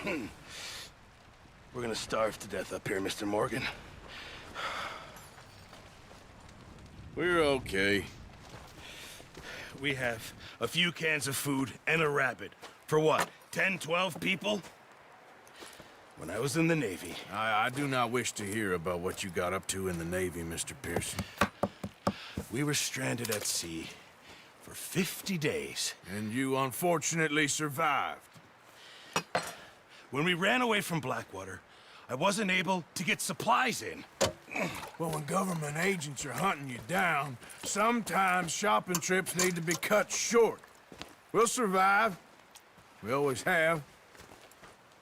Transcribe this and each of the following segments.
We're gonna starve to death up here, Mr. Morgan. We're okay. We have a few cans of food and a rabbit. For what, 10, 12 people? When I was in the Navy... I do not wish to hear about what you got up to in the Navy, Mr. Pearson. We were stranded at sea for 50 days. And you unfortunately survived. When we ran away from Blackwater, I wasn't able to get supplies in. Well, when government agents are hunting you down, sometimes shopping trips need to be cut short. We'll survive. We always have.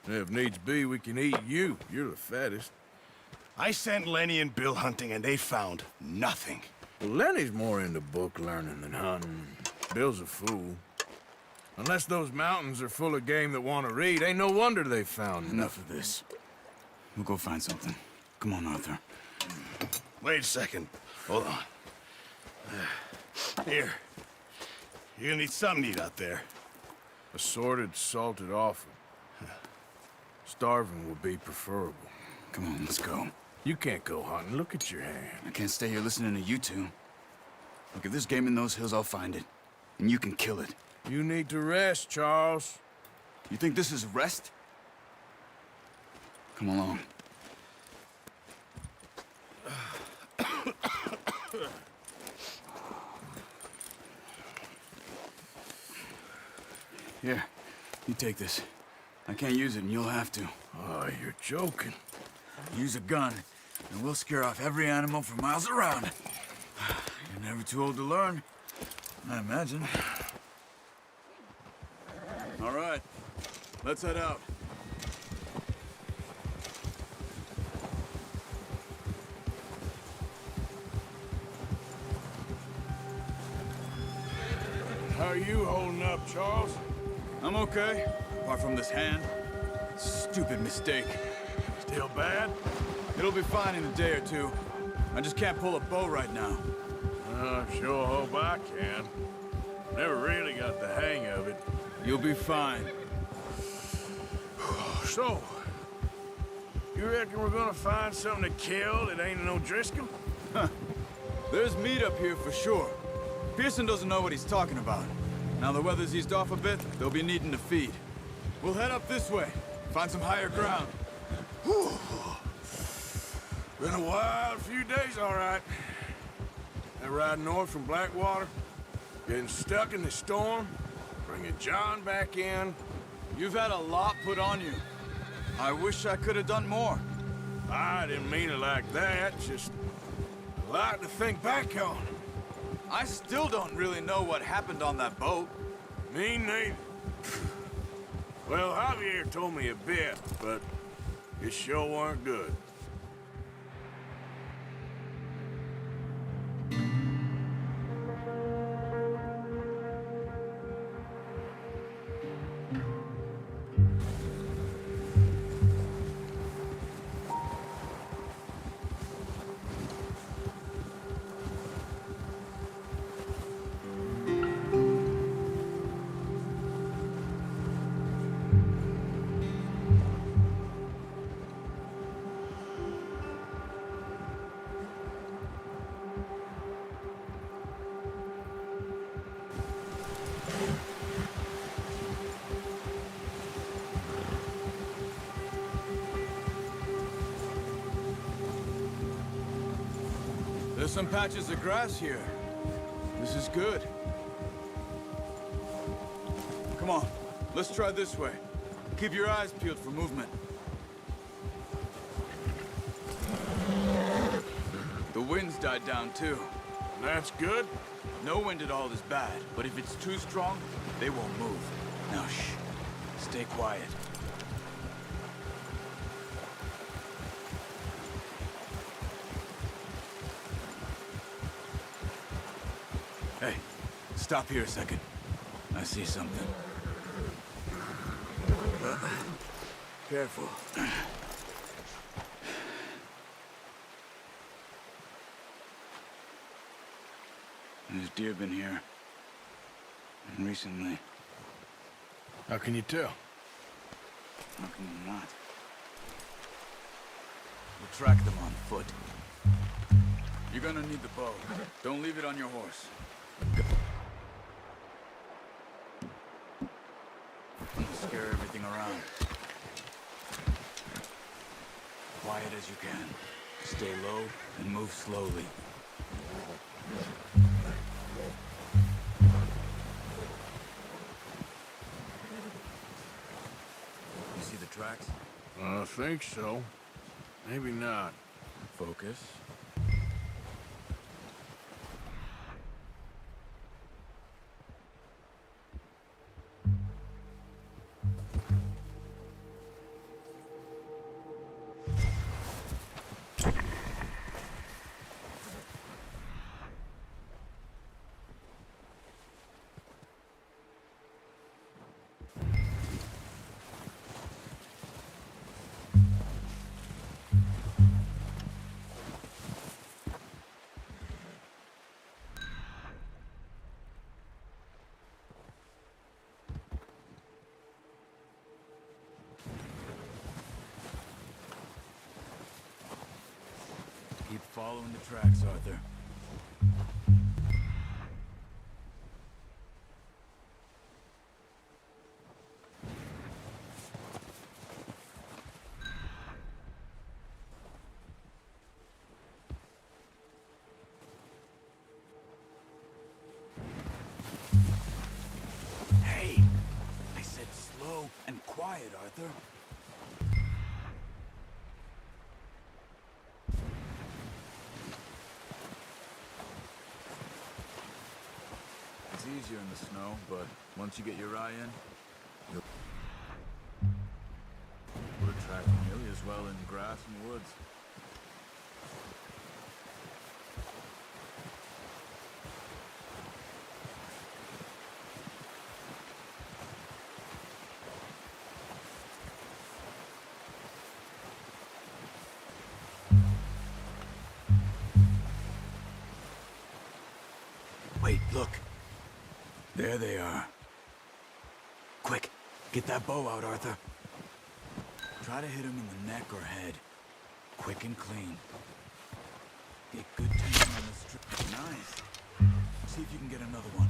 And if needs be, we can eat you. You're the fattest. I sent Lenny and Bill hunting, and they found nothing. Well, Lenny's more into book learning than hunting. Bill's a fool. Unless those mountains are full of game that want to read, ain't no wonder they found Enough of this. We'll go find something. Come on, Arthur. Wait a second. Hold on. Here. You're gonna need something to eat out there. Assorted, salted offal. Starving would be preferable. Come on, let's go. You can't go hunting. Look at your hand. I can't stay here listening to you two. Look, if there's game in those hills, I'll find it. And you can kill it. You need to rest, Charles. You think this is rest? Come along. Here, you take this. I can't use it, and you'll have to. Oh, you're joking. Use a gun, and we'll scare off every animal for miles around. You're never too old to learn, I imagine. All right, let's head out. How are you holding up, Charles? I'm okay, apart from this hand. Stupid mistake. Still bad? It'll be fine in a day or two. I just can't pull a bow right now. Sure hope I can. Never really got the hang of it. You'll be fine. So, you reckon we're gonna find something to kill that ain't no Driscoll? There's meat up here for sure. Pearson doesn't know what he's talking about. Now the weather's eased off a bit, they'll be needing to feed. We'll head up this way, find some higher ground. Whew. Been a wild few days, all right. That ride north from Blackwater, getting stuck in the storm, bringing John back in. You've had a lot put on you. I wish I could have done more. I didn't mean it like that, just a lot to think back on. I still don't really know what happened on that boat. Me neither. Well, Javier told me a bit, but it sure weren't good. There's some patches of grass here. This is good. Come on, let's try this way. Keep your eyes peeled for movement. The wind's died down too. That's good. No wind at all is bad, but if it's too strong, they won't move. Now shh, stay quiet. Hey, stop here a second. I see something. Careful. There's deer been here. And recently. How can you tell? How can you not? We'll track them on foot. You're gonna need the bow. Don't leave it on your horse. Scare everything around. Quiet as you can. Stay low and move slowly. You see the tracks? I think so. Maybe not. Focus. Keep following the tracks, Arthur. Hey! I said slow and quiet, Arthur. It's easier in the snow, but once you get your eye in, you'll track nearly as well in grass and woods. Wait, look. There they are. Quick, get that bow out, Arthur. Try to hit him in the neck or head. Quick and clean. Get good tension on the strip. Nice. See if you can get another one.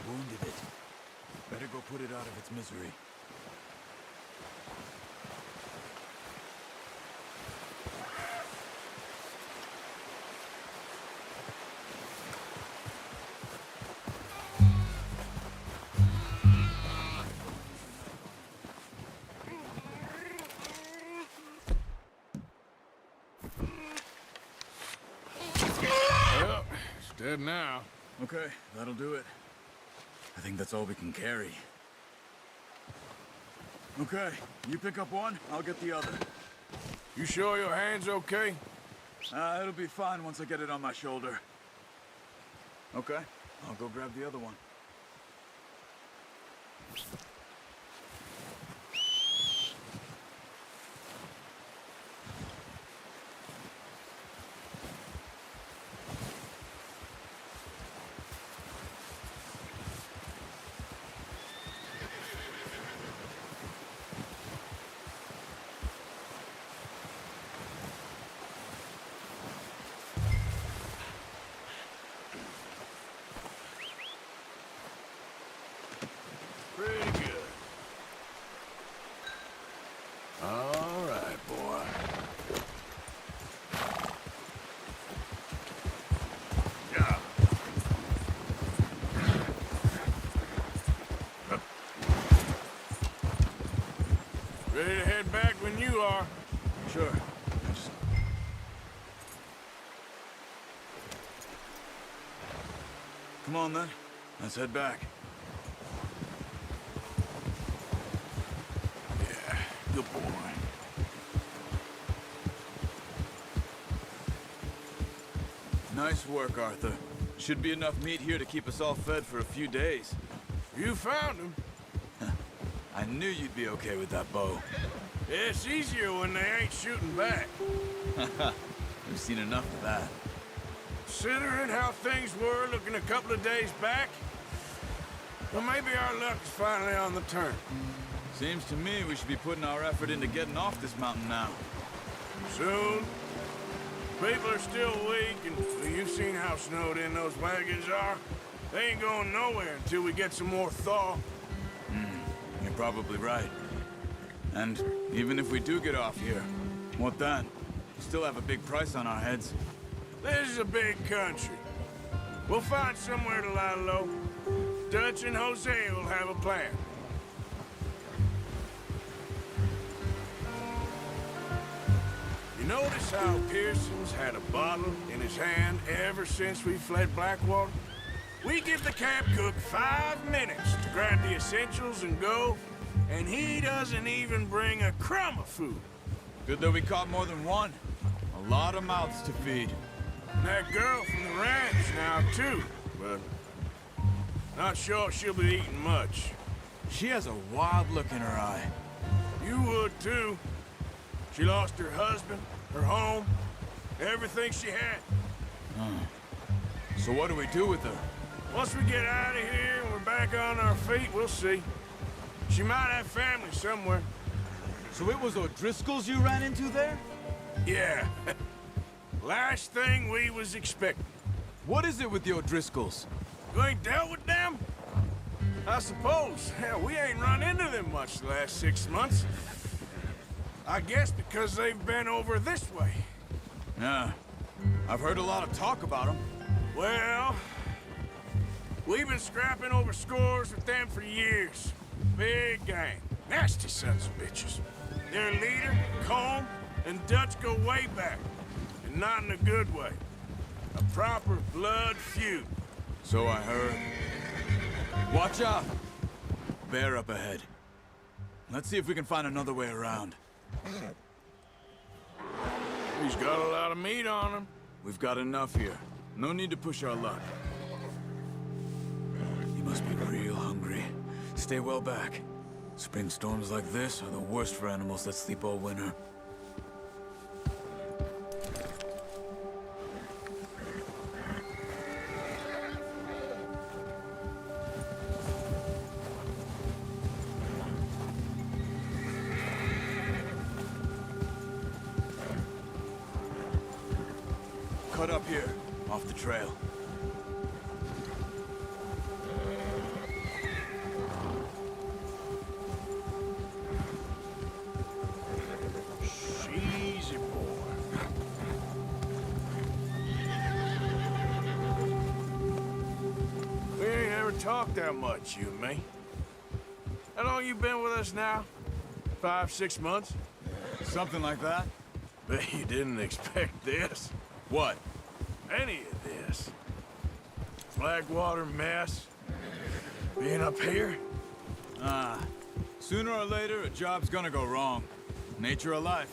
Wounded it. Better go put it out of its misery. Well, it's dead now. Okay, that'll do it. I think that's all we can carry. Okay, you pick up one, I'll get the other. You sure your hand's okay? It'll be fine once I get it on my shoulder. Okay, I'll go grab the other one. Pretty good. All right, boy. Yeah. Ready to head back when you are. Sure. Come on, then. Let's head back. Yeah, good boy. Nice work, Arthur. Should be enough meat here to keep us all fed for a few days. You found him. I knew you'd be okay with that bow. It's easier when they ain't shooting back. We've seen enough of that. Considering how things were looking a couple of days back, well, maybe our luck is finally on the turn. Seems to me we should be putting our effort into getting off this mountain now. Soon. People are still weak, and you've seen how snowed in those wagons are. They ain't going nowhere until we get some more thaw. You're probably right. And even if we do get off here, what then? We still have a big price on our heads. This is a big country. We'll find somewhere to lie low. Dutch and Jose will have a plan. You notice how Pearson's had a bottle in his hand ever since we fled Blackwater? We give the camp cook 5 minutes to grab the essentials and go, and he doesn't even bring a crumb of food. Good that we caught more than one. A lot of mouths to feed. And that girl from the ranch now, too, but not sure she'll be eating much. She has a wild look in her eye. You would, too. She lost her husband, her home, everything she had. So what do we do with her? Once we get out of here and we're back on our feet, we'll see. She might have family somewhere. So it was O'Driscoll's you ran into there? Yeah. Last thing we was expecting. What is it with the O'Driscolls? You ain't dealt with them? I suppose. Hell, we ain't run into them much the last 6 months. I guess because they've been over this way. Yeah. I've heard a lot of talk about them. Well, we've been scrapping over scores with them for years. Big gang. Nasty sons of bitches. Their leader, Colm, and Dutch go way back. And not in a good way. A proper blood feud. So I heard. Watch out! Bear up ahead. Let's see if we can find another way around. He's got a lot of meat on him. We've got enough here. No need to push our luck. You must be real hungry. Stay well back. Spring storms like this are the worst for animals that sleep all winter. Cut up here, off the trail. Easy, boy. We ain't ever talked that much, you and me. How long you been with us now? 5, 6 months? Something like that? Bet you didn't expect this. What? Any of this. Blackwater mess. Being up here. Sooner or later, a job's gonna go wrong. Nature of life.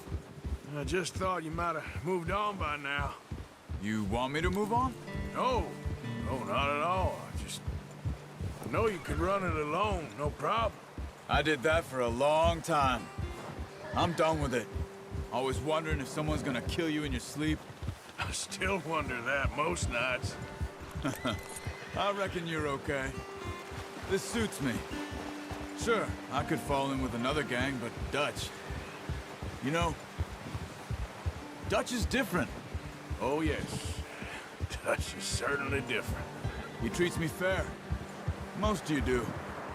I just thought you might have moved on by now. You want me to move on? No, not at all. I know you could run it alone, no problem. I did that for a long time. I'm done with it. Always wondering if someone's gonna kill you in your sleep. I still wonder that most nights. I reckon you're okay. This suits me. Sure, I could fall in with another gang, but Dutch... You know, Dutch is different. Oh, yes. Dutch is certainly different. He treats me fair. Most of you do.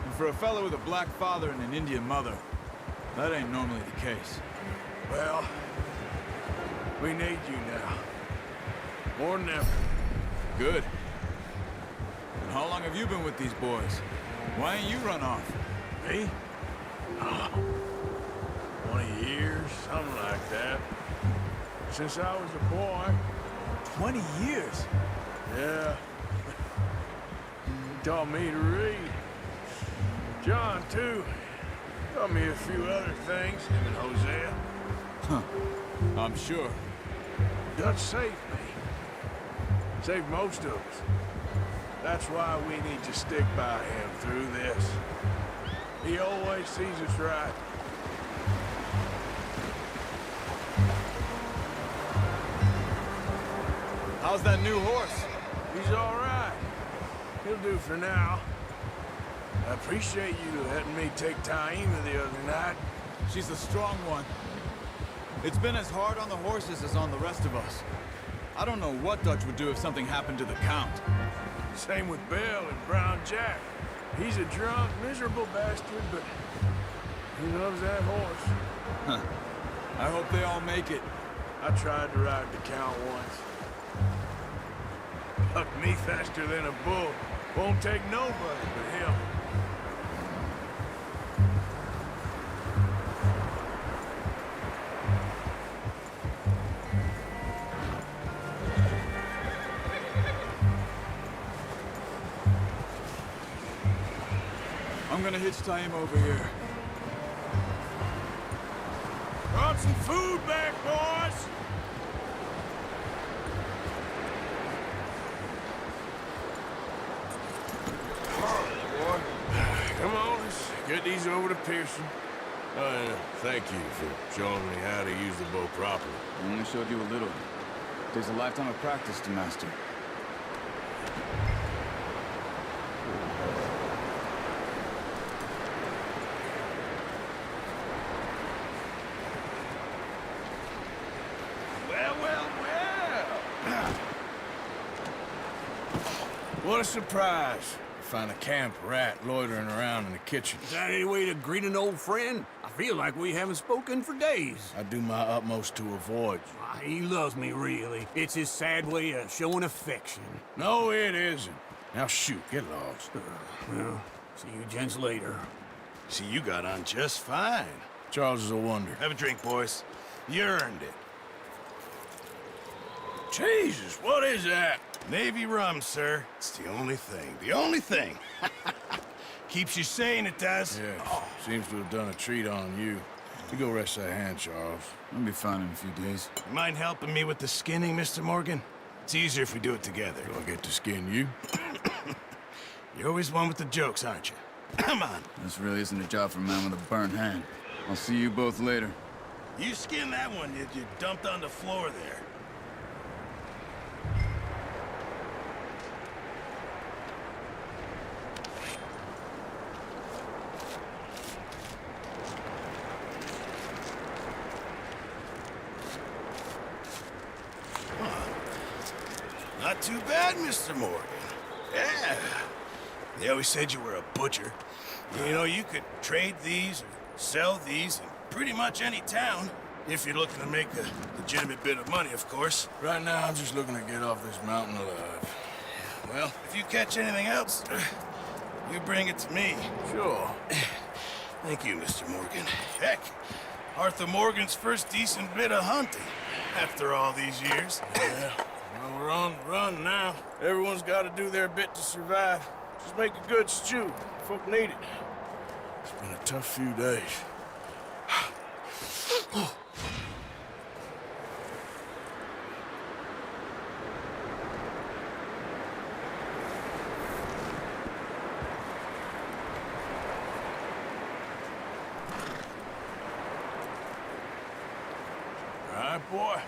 And for a fellow with a black father and an Indian mother, that ain't normally the case. Well, we need you now. More than ever. Good. And how long have you been with these boys? Why ain't you run off? Me? Oh, 20 years, something like that. Since I was a boy. 20 years? Yeah. taught me to read. John, too. Taught me a few other things, him and Hosea. I'm sure. Dutch saved me. Saved most of us. That's why we need to stick by him through this. He always sees us right. How's that new horse? He's all right. He'll do for now. I appreciate you letting me take Taima the other night. She's a strong one. It's been as hard on the horses as on the rest of us. I don't know what Dutch would do if something happened to the Count. Same with Bill and Brown Jack. He's a drunk, miserable bastard, but he loves that horse. Huh. I hope they all make it. I tried to ride the Count once. Bucked me faster than a bull. Won't take nobody but him. I'm gonna hitch Taima over here. Brought some food back, boys! Come on, let's get these over to Pearson. Thank you for showing me how to use the bow properly. I only showed you a little. There's a lifetime of practice to master. What a surprise. Find a camp rat loitering around in the kitchen. Is that any way to greet an old friend? I feel like we haven't spoken for days. I do my utmost to avoid you. Why, he loves me, really. It's his sad way of showing affection. No, it isn't. Now shoot, get lost. Well, see you gents later. See, you got on just fine. Charles is a wonder. Have a drink, boys. You earned it. Jesus, what is that? Navy rum, sir. It's the only thing. The only thing. Keeps you sane, it does. Yeah, seems to have done a treat on you. You go rest that hand, Charles. I'll be fine in a few days. You mind helping me with the skinning, Mr. Morgan? It's easier if we do it together. Do I get to skin you? You're always one with the jokes, aren't you? Come on. This really isn't a job for a man with a burnt hand. I'll see you both later. You skinned that one that you dumped on the floor there. Not too bad, Mr. Morgan. Yeah. They always said you were a butcher. You know, you could trade these or sell these in pretty much any town, if you're looking to make a legitimate bit of money, of course. Right now, I'm just looking to get off this mountain alive. Well, if you catch anything else, you bring it to me. Sure. Thank you, Mr. Morgan. Heck, Arthur Morgan's first decent bit of hunting after all these years. Yeah. Well, we're on the run now. Everyone's got to do their bit to survive. Just make a good stew. Folk need it. It's been a tough few days. All right, boy.